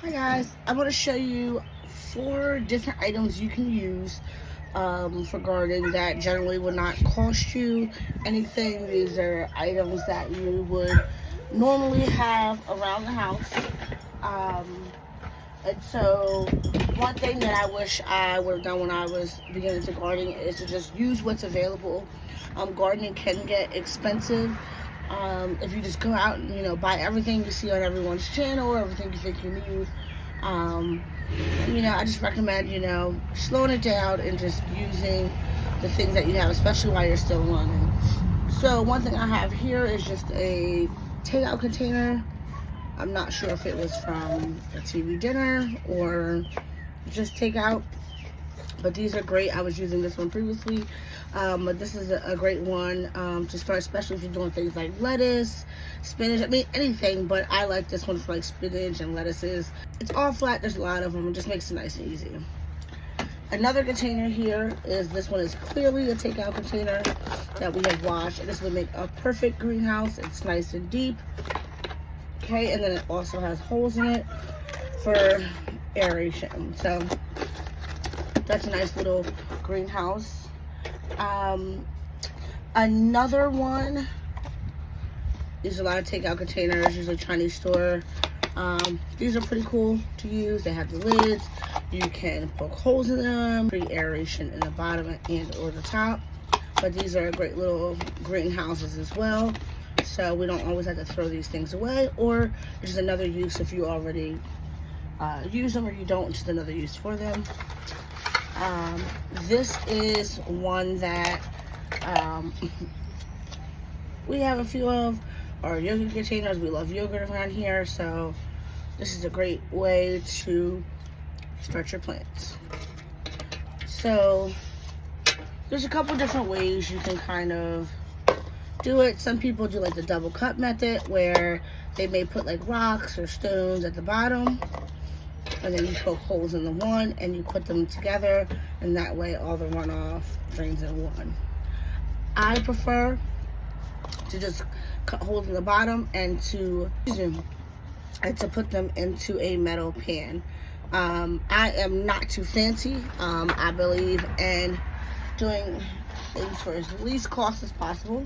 Hi guys, I'm going to show you 4 different items you can use for gardening that generally would not cost you anything. These are items that you would normally have around the house. And so one thing that I wish I would have done when I was beginning to gardening is to just use what's available. Gardening can get expensive. If you just go out and buy everything you see on everyone's channel, everything you think you need. I just recommend slowing it down and just using the things that you have, especially while you're still learning. So one thing I have here is just a takeout container. I'm not sure if it was from a TV dinner or just takeout, but these are great. I was using this one previously, but this is a great one to start, especially if you're doing things like lettuce, spinach, I mean anything, but I like this one for like spinach and lettuces. It's all flat, there's a lot of them, it just makes it nice and easy. Another container here is, this one is clearly a takeout container that we have washed, and this would make a perfect greenhouse. It's nice and deep. Okay, and then it also has holes in it for aeration. So that's a nice little greenhouse. Another one, there's a lot of takeout containers, usually Chinese store. These are pretty cool to use. They have the lids. You can poke holes in them, free aeration in the bottom and or the top. But these are great little greenhouses as well. So we don't always have to throw these things away, or it's just another use if you already use them, or you don't, it's just another use for them. This is one that we have a few of, our yogurt containers. We love yogurt around here, so this is a great way to start your plants. So there's a couple different ways you can kind of do it. Some people do like the double cut method, where they may put like rocks or stones at the bottom, and then you poke holes in the one and you put them together, and that way all the runoff drains in one. I prefer to just cut holes in the bottom and to put them into a metal pan. I am not too fancy. I believe in doing things for as least cost as possible.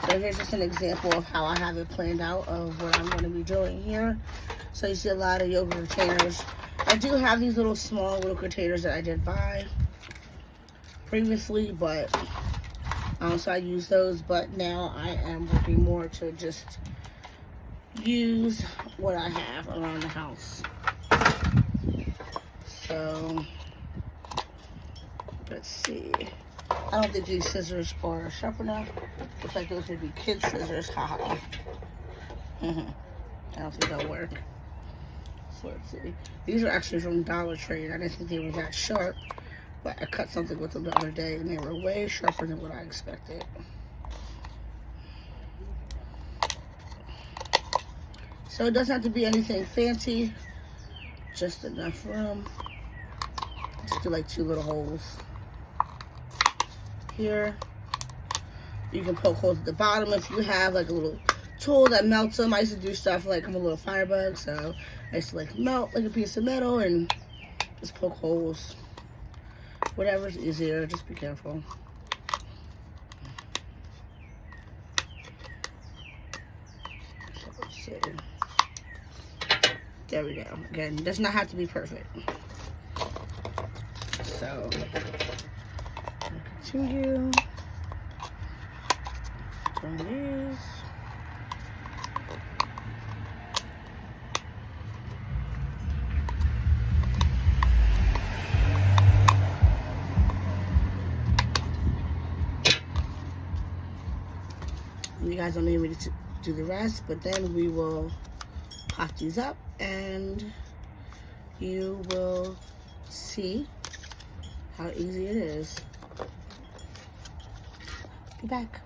So here's just an example of how I have it planned out of what I'm going to be doing here. So you see a lot of yogurt containers. I do have these little small little containers that I did buy previously, but so I use those, but now I am working more to just use what I have around the house. So let's see. I don't think these scissors are sharp enough. Looks like those would be kids' scissors. Haha. I don't think they'll work. So let's see. These are actually from Dollar Tree. I didn't think they were that sharp, but I cut something with them the other day and they were way sharper than what I expected. So it doesn't have to be anything fancy, just enough room. Just do like 2 little holes here. You can poke holes at the bottom if you have like a little tool that melts them. I used to do stuff like, I'm a little firebug, so I used to like melt like a piece of metal and just poke holes. Whatever's easier, just be careful. So let's see. There we go. Again, it does not have to be perfect. So continue doing these. You guys don't need me to do the rest, but then we will pop these up and you will see how easy it is. Be back.